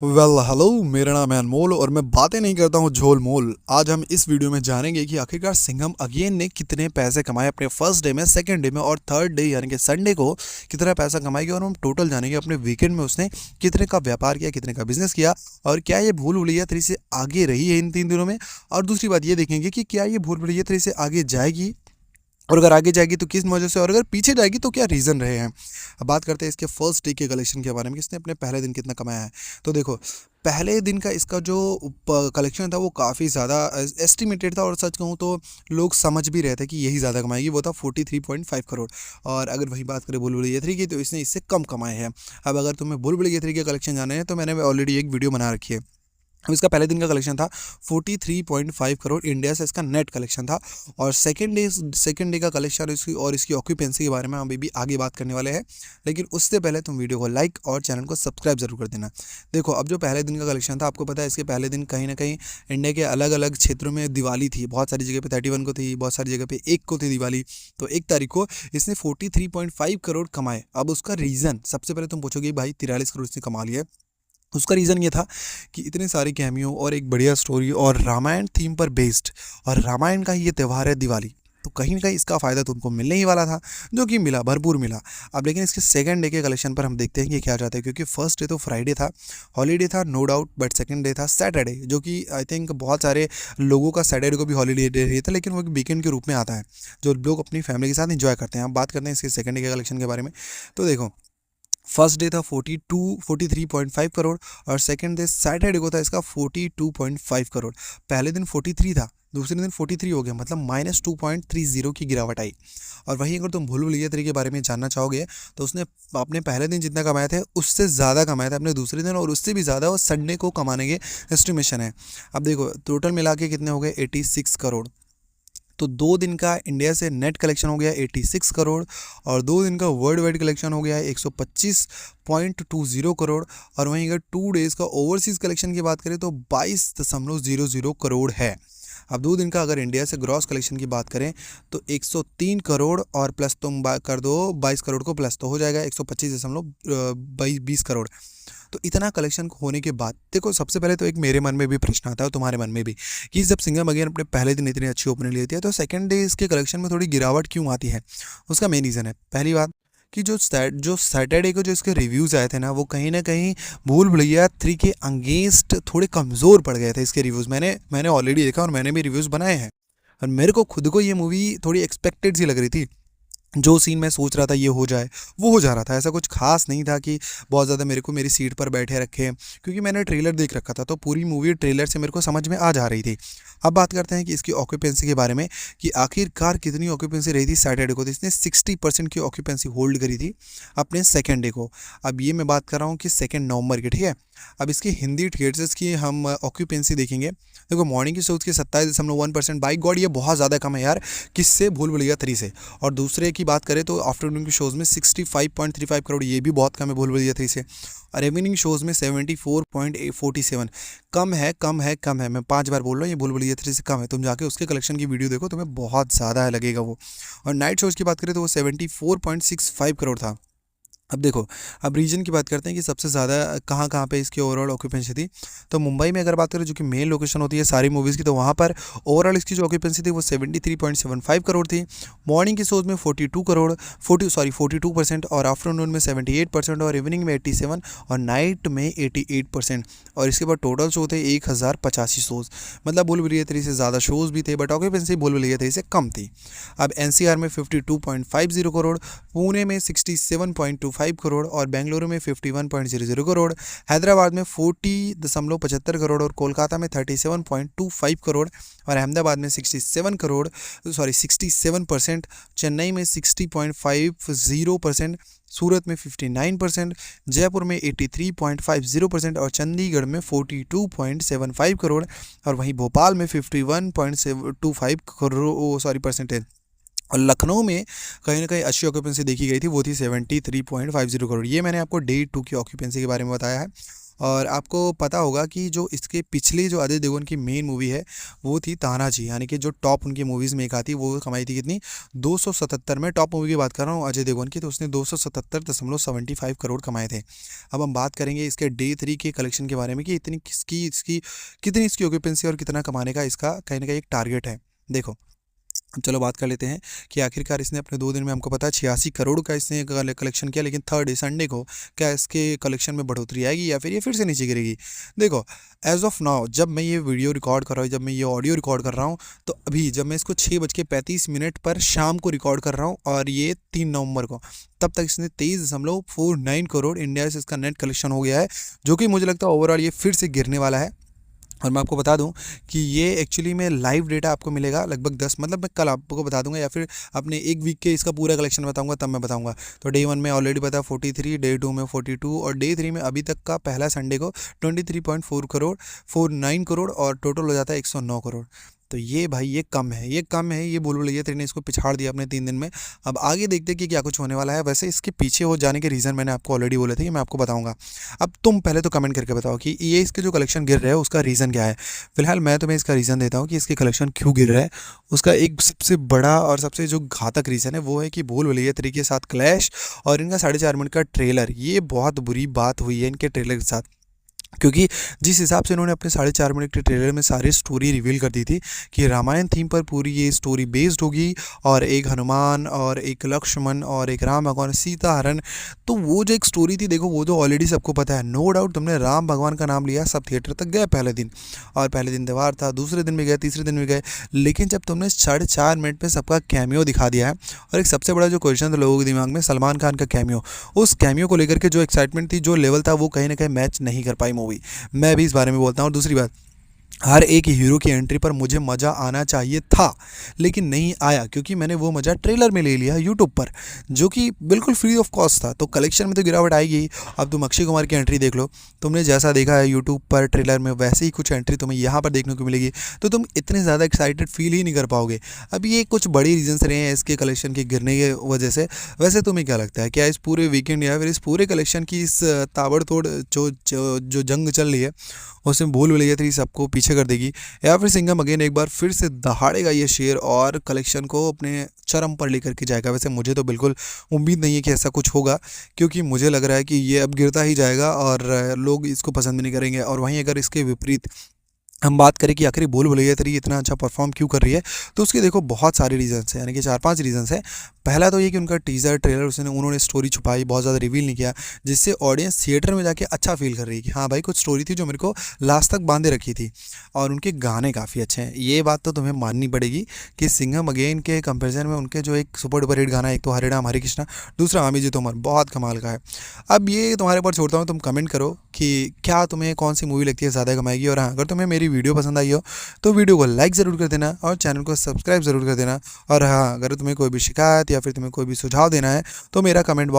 Hello, मेरा नाम है अनमोल और मैं बातें नहीं करता हूँ झोल मोल। आज हम इस वीडियो में जानेंगे कि आखिरकार सिंघम अगेन ने कितने पैसे कमाए अपने फर्स्ट डे में, सेकंड डे में और थर्ड डे यानी कि संडे को कितना पैसा कमाएगी। और हम टोटल जानेंगे अपने वीकेंड में उसने कितने का व्यापार किया, कितने का बिजनेस किया और क्या ये भूल भुलैया थ्री से आगे रही है इन 3 दिनों में। और दूसरी बात ये देखेंगे कि क्या ये भूल भुलैया थ्री से आगे जाएगी, और अगर आगे जाएगी तो किस वजह से, और अगर पीछे जाएगी तो क्या रीज़न रहे हैं। अब बात करते हैं इसके फर्स्ट डे के कलेक्शन के बारे में, किसने अपने पहले दिन कितना कमाया है। तो देखो, पहले दिन का इसका जो कलेक्शन था वो काफ़ी ज़्यादा एस्टिमेटेड था, और सच कहूँ तो लोग समझ भी रहे थे कि यही ज़्यादा कमाएगी। वो था 43.5 करोड़। और अगर वही बात करें बुल बुलैया थ्री की, तो इसने इससे कम कमाए हैं। अब अगर तुम्हें बुल बुलैया थ्री के कलेक्शन जाने हैं तो मैंने ऑलरेडी एक वीडियो बना रखी है। अब इसका पहले दिन का कलेक्शन था 43.5 करोड़ इंडिया से, इसका नेट कलेक्शन था। और सेकंड डे का कलेक्शन इसकी ऑक्यूपेंसी के बारे में हम भी आगे बात करने वाले हैं। लेकिन उससे पहले तुम वीडियो को लाइक और चैनल को सब्सक्राइब जरूर कर देना। देखो, अब जो पहले दिन का कलेक्शन था, आपको पता है इसके पहले दिन कहीं ना कहीं इंडिया के अलग अलग क्षेत्रों में दिवाली थी। बहुत सारी जगह पे 31 को थी, बहुत सारी जगह पे 1 को थी दिवाली। तो 1 तारीख को इसने 43.5 करोड़ कमाए। अब उसका रीज़न, सबसे पहले तुम पूछोगे भाई 43 करोड़ इसने कमा लिया, उसका रीज़न ये था कि इतने सारे कैमियो और एक बढ़िया स्टोरी और रामायण थीम पर बेस्ड, और रामायण का ही ये त्यौहार है दिवाली। तो कहीं ना कहीं इसका फ़ायदा तुमको मिलने ही वाला था, जो कि मिला, भरपूर मिला। अब लेकिन इसके सेकंड डे के कलेक्शन पर हम देखते हैं कि क्या चाहते हैं, क्योंकि फर्स्ट डे तो फ्राइडे था, हॉलीडे था no doubt, but second day था सैटरडे, जो कि आई थिंक बहुत सारे लोगों का सैटरडे को भी हॉलीडे डे रहता है, लेकिन वो वीकेंड के रूप में आता है जो लोग अपनी फैमिली के साथ इंजॉय करते हैं। अब बात करते हैं इसके सेकंड डे के कलेक्शन के बारे में। तो देखो, फर्स्ट डे था 43.5 करोड़, और सेकंड डे सैटरडे को था इसका 42.5 करोड़। पहले दिन 43 था, दूसरे दिन 43 हो गया, मतलब -2.30 की गिरावट आई। और वहीं अगर तुम भूल भुलैया थ्री के बारे में जानना चाहोगे, तो उसने अपने पहले दिन जितना कमाए थे उससे ज़्यादा कमाए थे अपने दूसरे दिन, और उससे भी ज़्यादा वो संडे को कमाने के एस्टिमेशन है। अब देखो, टोटल मिला के कितने हो गए, 86 करोड़। तो 2 दिन का इंडिया से नेट कलेक्शन हो गया 86 करोड़, और 2 दिन का वर्ल्ड वाइड कलेक्शन हो गया है 125.20 करोड़। और वहीं अगर 2 डेज़ का ओवरसीज़ कलेक्शन की बात करें तो 22.00 करोड़ है। अब 2 दिन का अगर इंडिया से ग्रॉस कलेक्शन की बात करें तो 103 करोड़, और प्लस तुम कर दो 22 करोड़ को, प्लस तो हो जाएगा 125.20 करोड़। तो इतना कलेक्शन होने के बाद देखो, सबसे पहले तो एक मेरे मन में भी प्रश्न आता है और तुम्हारे मन में भी, कि जब सिंघम अगेन अपने पहले दिन इतनी अच्छी ओपनिंग लेती है तो सेकंड डे इसके कलेक्शन में थोड़ी गिरावट क्यों आती है। उसका मेन रीज़न है, पहली बात, कि जो सैटरडे को जो इसके रिव्यूज़ आए थे ना, वो कहीं ना कहीं भूल भुलैया थ्री के अंगेंस्ट थोड़े कमज़ोर पड़ गए थे इसके रिव्यूज़। मैंने ऑलरेडी देखा और मैंने भी रिव्यूज़ बनाए हैं, और मेरे को खुद को ये मूवी थोड़ी एक्सपेक्टेड सी लग रही थी। जो सीन मैं सोच रहा था ये हो जाए, वो हो जा रहा था। ऐसा कुछ खास नहीं था कि बहुत ज़्यादा मेरे को मेरी सीट पर बैठे रखे, क्योंकि मैंने ट्रेलर देख रखा था, तो पूरी मूवी ट्रेलर से मेरे को समझ में आ जा रही थी। अब बात करते हैं कि इसकी ऑक्यूपेंसी के बारे में, कि आखिरकार कितनी ऑक्यूपेंसी रही थी सैटरडे को। तो इसने 60% की ऑक्यूपेंसी होल्ड करी थी अपने सेकेंड डे को। अब ये मैं बात कर रहा हूँ कि 2 नवंबर की, ठीक है। अब इसकी हिंदी थिएटर्स की हम ऑक्यूपेंसी देखेंगे। देखो, मॉर्निंग की शोज़ की 27.1%, बाई गॉड ये बहुत ज़्यादा कम है यार, किससे, भूल भुलैया थ्री से। और दूसरे की बात करें तो आफ्टरनून की शोज़ में 65.35 करोड़, ये भी बहुत कम है भूल भुलैया थ्री से। और इवनिंग शोज़ में 74.47, कम है, कम है, कम है। मैं 5 बार बोल रहा हूँ, ये भूल भुलैया थ्री से कम है। तुम जाके उसके कलेक्शन की वीडियो देखो, तुम्हें बहुत ज़्यादा लगेगा वो। और नाइट शोज़ की बात करें तो वो 74.65 करोड़ था। अब देखो, अब रीजन की बात करते हैं कि सबसे ज़्यादा कहाँ कहाँ पे इसकी ओवरऑल ऑक्यूपेंसी थी। तो मुंबई में अगर बात करें, जो कि मेन लोकेशन होती है सारी मूवीज़ की, तो वहाँ पर ओवरऑल इसकी जो ऑक्यूपेंसी थी वो 73.75 करोड़ थी। मॉर्निंग की शोज़ में 42%, और आफ्टरनून में 78%, और इवनिंग में 87, और नाइट में 88%। और इसके बाद टोटल शो थे 1085 शोज़। मतलब भूल भुलैया थ्री से ज़्यादा शोज़ भी थे, बट ऑक्यूपेंसी भूल भुलैया थ्री से कम थी। अब एनसीआर में 52.50 करोड़, पुणे में 67.25 करोड़, और बेंगलुरु में 51.00 करोड़, हैदराबाद में 40.75 करोड़, और कोलकाता में 37.25 करोड़, और अहमदाबाद में 67%, चेन्नई में 60.50%, सूरत में 59%, जयपुर में 83.50%, और चंडीगढ़ में 42.75 करोड़, और वहीं भोपाल में 51.25 करोड़ परसेंटेज। और लखनऊ में कहीं ना कहीं अच्छी ऑक्यूपेंसी देखी गई थी, वो थी 73.50 करोड़। ये मैंने आपको डे 2 की ऑक्यूपेंसी के बारे में बताया है। और आपको पता होगा कि जो इसके पिछले जो अजय देवगन की मेन मूवी है वो थी तानाजी, यानी कि जो टॉप उनकी मूवीज़ में एक आती वो कमाई थी कितनी, 277 में। टॉप मूवी की बात कर रहा हूँ अजय देवगन की, तो उसने 277.75 करोड़ कमाए थे। अब हम बात करेंगे इसके डे 3 के कलेक्शन के बारे में कि इतनी किसकी इसकी कितनी इसकी ऑक्यूपेंसी और कितना कमाने का इसका कहीं ना कहीं एक टारगेट है। देखो अब चलो बात कर लेते हैं कि आखिरकार इसने अपने 2 दिन में हमको पता है 86 करोड़ का इसने कलेक्शन किया, लेकिन थर्ड डे संडे को क्या इसके कलेक्शन में बढ़ोतरी आएगी या फिर ये फिर से नीचे गिरेगी। देखो एज ऑफ नाउ जब मैं ये वीडियो रिकॉर्ड कर रहा हूँ, जब मैं ये ऑडियो रिकॉर्ड कर रहा हूँ, तो अभी जब मैं इसको 6:35 पर शाम को रिकॉर्ड कर रहा हूँ और ये 3 नवंबर को, तब तक इसने 23.49 करोड़ इंडिया से इसका नेट कलेक्शन हो गया है, जो कि मुझे लगता है ओवरऑल ये फिर से गिरने वाला है। और मैं आपको बता दूं कि ये एक्चुअली में लाइव डेटा आपको मिलेगा लगभग 10, मतलब मैं कल आपको बता दूंगा या फिर अपने एक वीक के इसका पूरा कलेक्शन बताऊंगा तब मैं बताऊंगा। तो डे 1 में ऑलरेडी पता 43, डे 2 में 42 और डे 3 में अभी तक का पहला संडे को 23.49 करोड़ और टोटल हो जाता है 109 करोड़। तो ये भाई ये कम है, ये कम है, ये भूल भुलैया 3 ने इसको पिछाड़ दिया अपने 3 दिन में। अब आगे देखते हैं कि क्या कुछ होने वाला है। वैसे इसके पीछे हो जाने के रीज़न मैंने आपको ऑलरेडी बोले थे कि मैं आपको बताऊंगा। अब तुम पहले तो कमेंट करके बताओ कि ये इसके जो कलेक्शन गिर रहा है उसका रीज़न क्या है। फिलहाल मैं तुम्हें इसका रीज़न देता हूँ कि इसके कलेक्शन क्यों गिर रहा है। उसका एक सबसे बड़ा और सबसे जो घातक रीज़न है वो है कि भूल भुलैया 3 के साथ क्लैश और इनका 4.5 मिनट का ट्रेलर, ये बहुत बुरी बात हुई है इनके ट्रेलर के साथ। क्योंकि जिस हिसाब से इन्होंने अपने 4.5 मिनट के ट्रेलर में सारी स्टोरी रिवील कर दी थी कि रामायण थीम पर पूरी ये स्टोरी बेस्ड होगी और एक हनुमान और एक लक्ष्मण और एक राम भगवान सीता हरण, तो वो जो एक स्टोरी थी देखो वो तो ऑलरेडी सबको पता है। नो डाउट तुमने राम भगवान का नाम लिया, सब थिएटर तक गए पहले दिन, और पहले दिन त्यौहार था, दूसरे दिन भी गए, तीसरे दिन भी गए, लेकिन जब तुमने 4.5 मिनट में सबका कैमियो दिखा दिया है, और एक सबसे बड़ा जो क्वेश्चन था लोगों के दिमाग में सलमान खान का कैमियो, उस कैमियो को लेकर के जो एक्साइटमेंट थी, जो लेवल था, वो कहीं ना कहीं मैच नहीं कर पाई मूवी। मैं भी इस बारे में बोलता हूँ। और दूसरी बात, हर एक हीरो की एंट्री पर मुझे मज़ा आना चाहिए था लेकिन नहीं आया, क्योंकि मैंने वो मज़ा ट्रेलर में ले लिया यूट्यूब पर, जो कि बिल्कुल फ्री ऑफ कॉस्ट था। तो कलेक्शन में तो गिरावट आएगी। अब तुम अक्षय कुमार की एंट्री देख लो, तुमने जैसा देखा है यूट्यूब पर ट्रेलर में वैसे ही कुछ एंट्री तुम्हें यहाँ पर देखने को मिलेगी, तो तुम इतने ज़्यादा एक्साइटेड फील ही नहीं कर पाओगे। अब ये कुछ बड़ी रीजन्स रहे हैं इसके कलेक्शन के गिरने की वजह से। वैसे तुम्हें क्या लगता है, क्या इस पूरे वीकेंड या फिर इस पूरे कलेक्शन की इस ताबड़तोड़ जो जंग चल रही है उसमें भूल भुलैया 3 सबको पीछे कर देगी, या फिर सिंघम अगेन एक बार फिर से दहाड़ेगा ये शेर और कलेक्शन को अपने चरम पर लेकर के जाएगा। वैसे मुझे तो बिल्कुल उम्मीद नहीं है कि ऐसा कुछ होगा, क्योंकि मुझे लग रहा है कि ये अब गिरता ही जाएगा और लोग इसको पसंद भी नहीं करेंगे। और वहीं अगर इसके विपरीत हम बात करें कि आखिर भूल भुलैया 3 इतना अच्छा परफॉर्म क्यों कर रही है, तो उसके देखो बहुत सारे रीजंस हैं, यानी कि 4-5 रीजंस हैं। पहला तो ये कि उनका टीज़र ट्रेलर उन्होंने स्टोरी छुपाई, बहुत ज़्यादा रिवील नहीं किया, जिससे ऑडियंस थिएटर में जाके अच्छा फील कर रही है कि हाँ भाई कुछ स्टोरी थी जो मेरे को लास्ट तक बांधे रखी थी। और उनके गाने काफ़ी अच्छे हैं, ये बात तो तुम्हें माननी पड़ेगी कि सिंघम अगेन के कंपेरिजन में उनके जो एक सुपर डुपर हिट गाना है, एक तो हरे राम हरे कृष्णा, दूसरा आमी जी तोमर, बहुत कमाल का है। अब ये तुम्हारे ऊपर छोड़ता हूँ, तुम कमेंट करो कि क्या तुम्हें कौन सी मूवी लगती है ज़्यादा कमाएगी। और हाँ, अगर तुम्हें मेरी वीडियो पसंद आई हो तो वीडियो को लाइक ज़रूर कर देना और चैनल को सब्सक्राइब ज़रूर कर देना। और हाँ, अगर तुम्हें कोई भी शिकायत या फिर तुम्हें कोई भी सुझाव देना है तो मेरा कमेंट